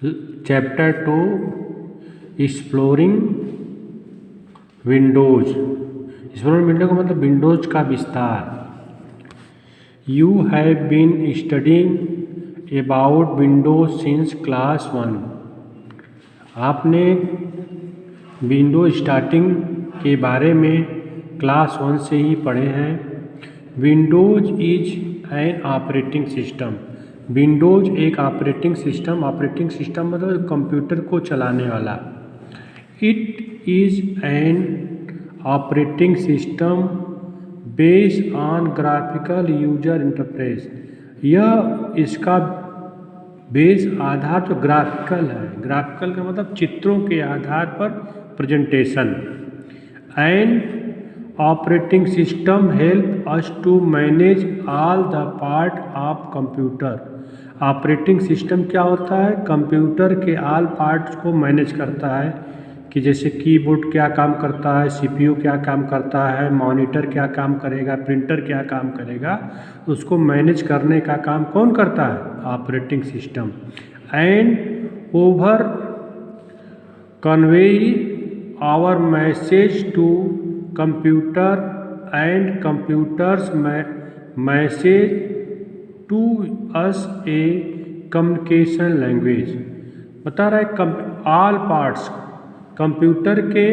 Chapter 2 exploring Windows. Exploring window का मतलब Windows का विस्तार। You have been studying about Windows since class 1। आपने विंडोज स्टार्टिंग के बारे में क्लास 1 से ही पढ़े हैं। Windows is an operating system. Windows एक ऑपरेटिंग सिस्टम मतलब कंप्यूटर को चलाने वाला। It is an operating system based on graphical user interface. यह इसका बेस आधार जो ग्राफिकल है, ग्राफिकल का मतलब चित्रों के आधार पर presentation. And operating system help us to manage all the part of computer. Operating system क्या होता है? कंप्यूटर के ऑल पार्ट्स को मैनेज करता है कि जैसे कीबोर्ड क्या काम करता है, सीपीयू क्या काम करता है, मॉनिटर क्या काम करेगा, प्रिंटर क्या काम करेगा, उसको मैनेज करने का काम कौन करता है? Operating system. And over convey our message to computer and computers message to us a communication language. बता रहा है ऑल पार्ट्स कंप्यूटर के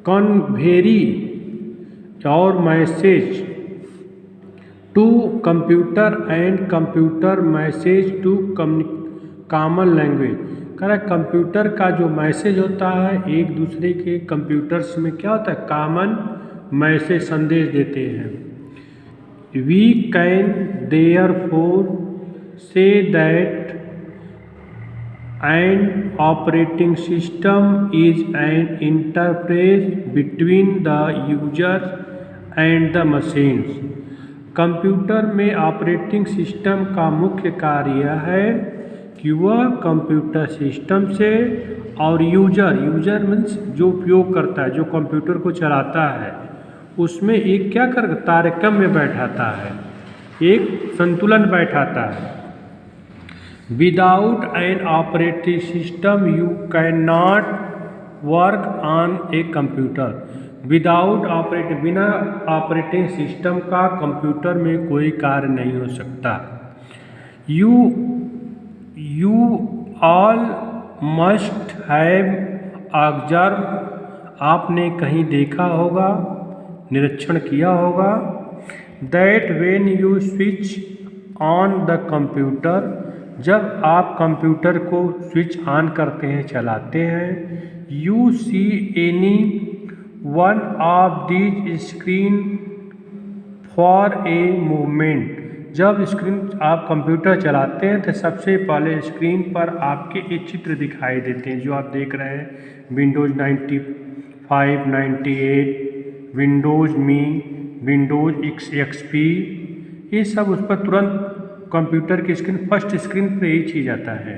कन्वेरी और message to computer and computer message to common language. कह रहा है कंप्यूटर का जो मैसेज होता है एक दूसरे के कंप्यूटर्स में क्या होता है? कॉमन मैसेज संदेश देते हैं। We can therefore say that an operating system is an interface between the user and the machines। Computer में ऑपरेटिंग सिस्टम का मुख्य कार्य है कि वह कंप्यूटर सिस्टम से और यूजर मीन्स जो उपयोग करता है, जो कंप्यूटर को चलाता है, उसमें एक क्या कर तारतम्य बैठाता है, एक संतुलन बैठाता है। Without an operating system you cannot work on a computer। बिना ऑपरेटिंग सिस्टम का कंप्यूटर में कोई कार्य नहीं हो सकता। You all must have observe. आपने कहीं देखा होगा, निरीक्षण किया होगा। That when you switch on the computer, जब आप कंप्यूटर को स्विच ऑन करते हैं, चलाते हैं, you see any one of these screen for a movement. जब स्क्रीन आप कंप्यूटर चलाते हैं तो सबसे पहले स्क्रीन पर आपके एक चित्र दिखाई देते हैं जो आप देख रहे हैं। विंडोज़ 95, 98, विंडोज़ मी, विंडोज़ XP, ये सब उस पर तुरंत कंप्यूटर की स्क्रीन फर्स्ट स्क्रीन पर यही चीज़ आता है।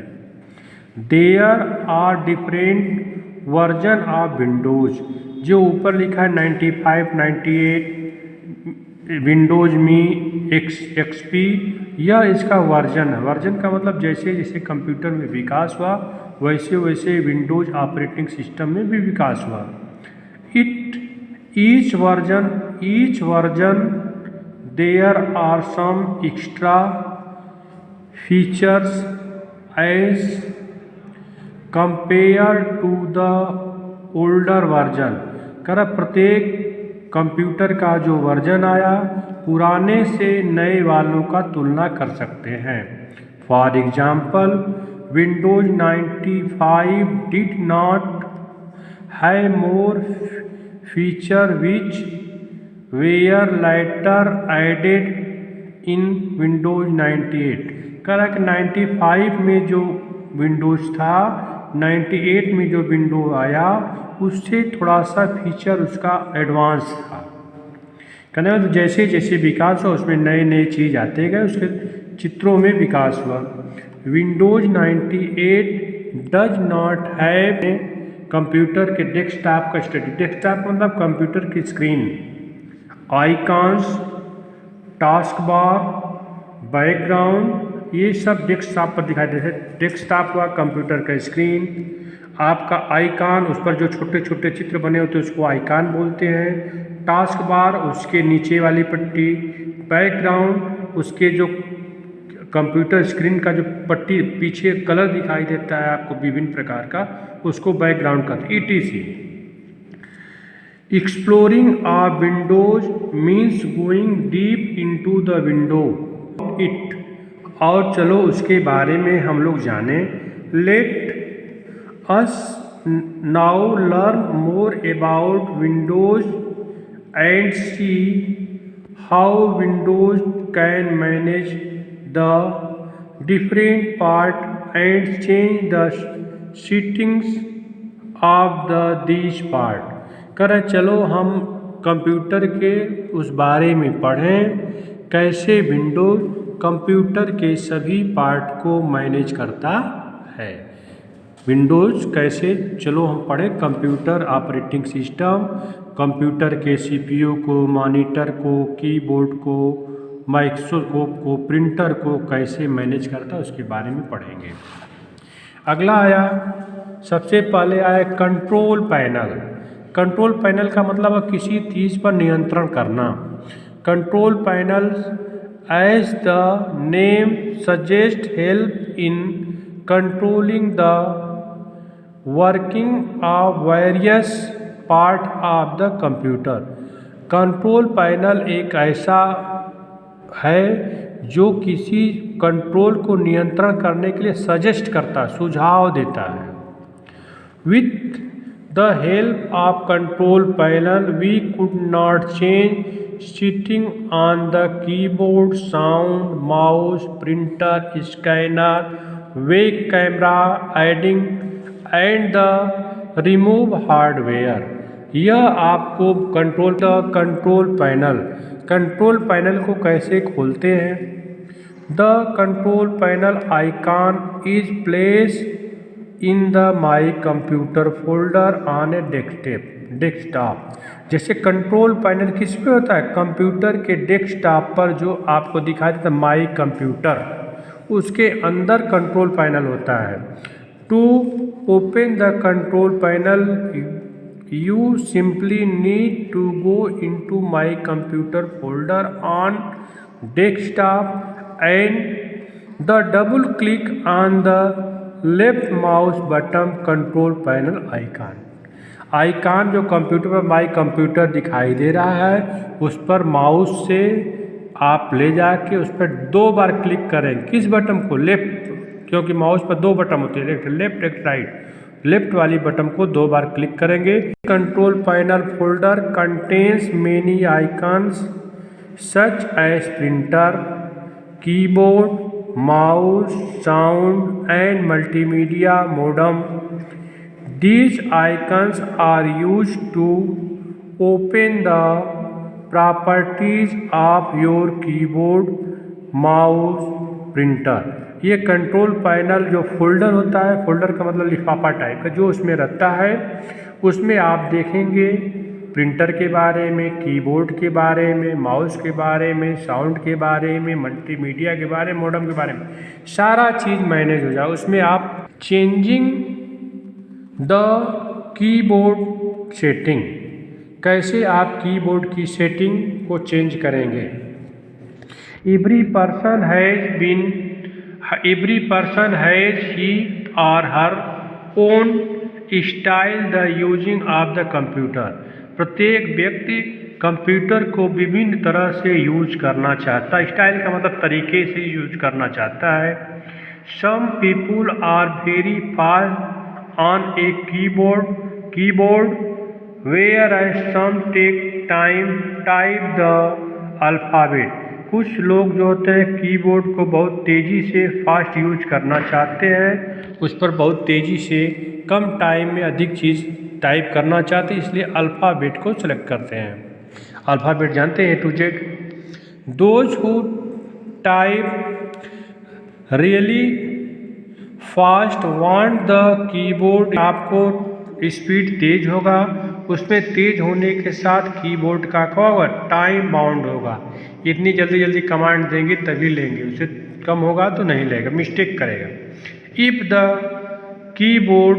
There are different version of Windows. जो ऊपर लिखा है 95, 98, विंडोज मी, XP, यह इसका वर्जन है। वर्जन का मतलब जैसे जैसे कंप्यूटर में विकास हुआ वैसे वैसे विंडोज ऑपरेटिंग सिस्टम में भी विकास हुआ। Each version there are some extra features as compare to the older version. कर प्रत्येक कंप्यूटर का जो वर्जन आया पुराने से नए वालों का तुलना कर सकते हैं। For example Windows 95 did not have more feature which were later added in Windows 98। कह रहा कि 95 में जो विंडोज़ था, 98 में जो विंडो आया उससे थोड़ा सा फीचर उसका एडवांस था। कहना तो जैसे जैसे विकास हुआ उसमें नए नए चीज़ आते गए, उसके चित्रों में विकास हुआ। Windows 98 does not have computer के डेस्कटॉप का स्टेटस। डेस्कटॉप मतलब कंप्यूटर की screen, icons, task bar, background ये सब डेस्कटॉप पर दिखाई देते हैं। डेस्कटॉप हुआ कंप्यूटर का स्क्रीन, आपका आइकॉन, उस पर जो छोटे छोटे चित्र बने होते हैं उसको आइकॉन बोलते हैं। टास्क बार, उसके नीचे वाली पट्टी। बैकग्राउंड, उसके जो कंप्यूटर स्क्रीन का जो पट्टी पीछे कलर दिखाई देता है आपको विभिन्न प्रकार का, उसको बैकग्राउंड कहते हैं। ETC। Exploring a Windows means going deep into the window it. और चलो उसके बारे में हम लोग जाने। Let us now learn more about Windows and see how Windows can manage the different part and change the settings of the these part. करें चलो हम कंप्यूटर के उस बारे में पढ़ें, कैसे विंडोज कंप्यूटर के सभी पार्ट को मैनेज करता है। विंडोज कैसे, चलो हम पढ़ें। कंप्यूटर ऑपरेटिंग सिस्टम कंप्यूटर के CPU को, मॉनिटर को, कीबोर्ड को, माइक्रोस्कोप को, प्रिंटर को कैसे मैनेज करता है उसके बारे में पढ़ेंगे। अगला आया, सबसे पहले आया कंट्रोल पैनल। कंट्रोल पैनल का मतलब है किसी चीज़ पर नियंत्रण करना। Control panel as the name suggest help in controlling the working of various part of the computer. Control panel एक ऐसा है जो किसी कंट्रोल को नियंत्रण करने के लिए सजेस्ट करता है, सुझाव देता है। With the help of control panel we could not change sitting on the keyboard, sound, mouse, printer, scanner, web camera, adding and the remove hardware। यह आपको कंट्रोल पैनल को कैसे खोलते हैं। The control panel icon is place in the my computer folder on A desktop. जैसे control panel किस पे होता है, कंप्यूटर के डेस्कटॉप पर जो आपको दिखाई देता है माई कंप्यूटर, उसके अंदर कंट्रोल पैनल होता है। To open the control panel you simply need to go into my computer folder on desktop and the double click on the left mouse button control panel icon जो computer पर my computer दिखाई दे रहा है उस पर mouse से आप ले जाके उस पर 2 बार क्लिक करें। किस बटन को, लेफ्ट, क्योंकि माउस पर 2 बटन होते हैं, लेफ्ट एक राइट। लेफ्ट वाली बटन को 2 बार क्लिक करेंगे। Control panel folder contains many icons such as printer, keyboard, mouse, sound and multimedia modem। These icons are used to open the properties of your keyboard, mouse, printer। ये control panel जो folder होता है, folder का मतलब लिफाफा type का, जो उसमें रहता है उसमें आप देखेंगे प्रिंटर के बारे में, कीबोर्ड के बारे में, माउस के बारे में, साउंड के बारे में, मल्टीमीडिया के बारे में, मॉडेम के बारे में, सारा चीज़ मैनेज हो जाए। उसमें आप चेंजिंग द कीबोर्ड सेटिंग, कैसे आप कीबोर्ड की सेटिंग को चेंज करेंगे। एवरी पर्सन हैज ही और her own style the using of the computer. प्रत्येक व्यक्ति कंप्यूटर को विभिन्न तरह से यूज करना चाहता है। स्टाइल का मतलब तरीके से यूज करना चाहता है। Some people are very fast on a keyboard whereas some take time type the alphabet. कुछ लोग जो होते हैं कीबोर्ड को बहुत तेज़ी से फास्ट यूज करना चाहते हैं, उस पर बहुत तेज़ी से कम टाइम में अधिक चीज़ टाइप करना चाहते हैं, इसलिए अल्फ़ाबेट को सेलेक्ट करते हैं। अल्फ़ाबेट जानते हैं, A to Z। Those who type really fast want the keyboard, आपको स्पीड तेज होगा उसमें तेज होने के साथ कीबोर्ड का क्या होगा, टाइम बाउंड होगा। इतनी जल्दी जल्दी कमांड देंगे तभी लेंगे, उससे कम होगा तो नहीं लेगा, मिस्टेक करेगा। If the keyboard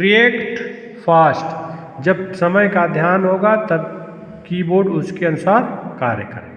react fast, जब समय का ध्यान होगा तब कीबोर्ड उसके अनुसार कार्य करेगा।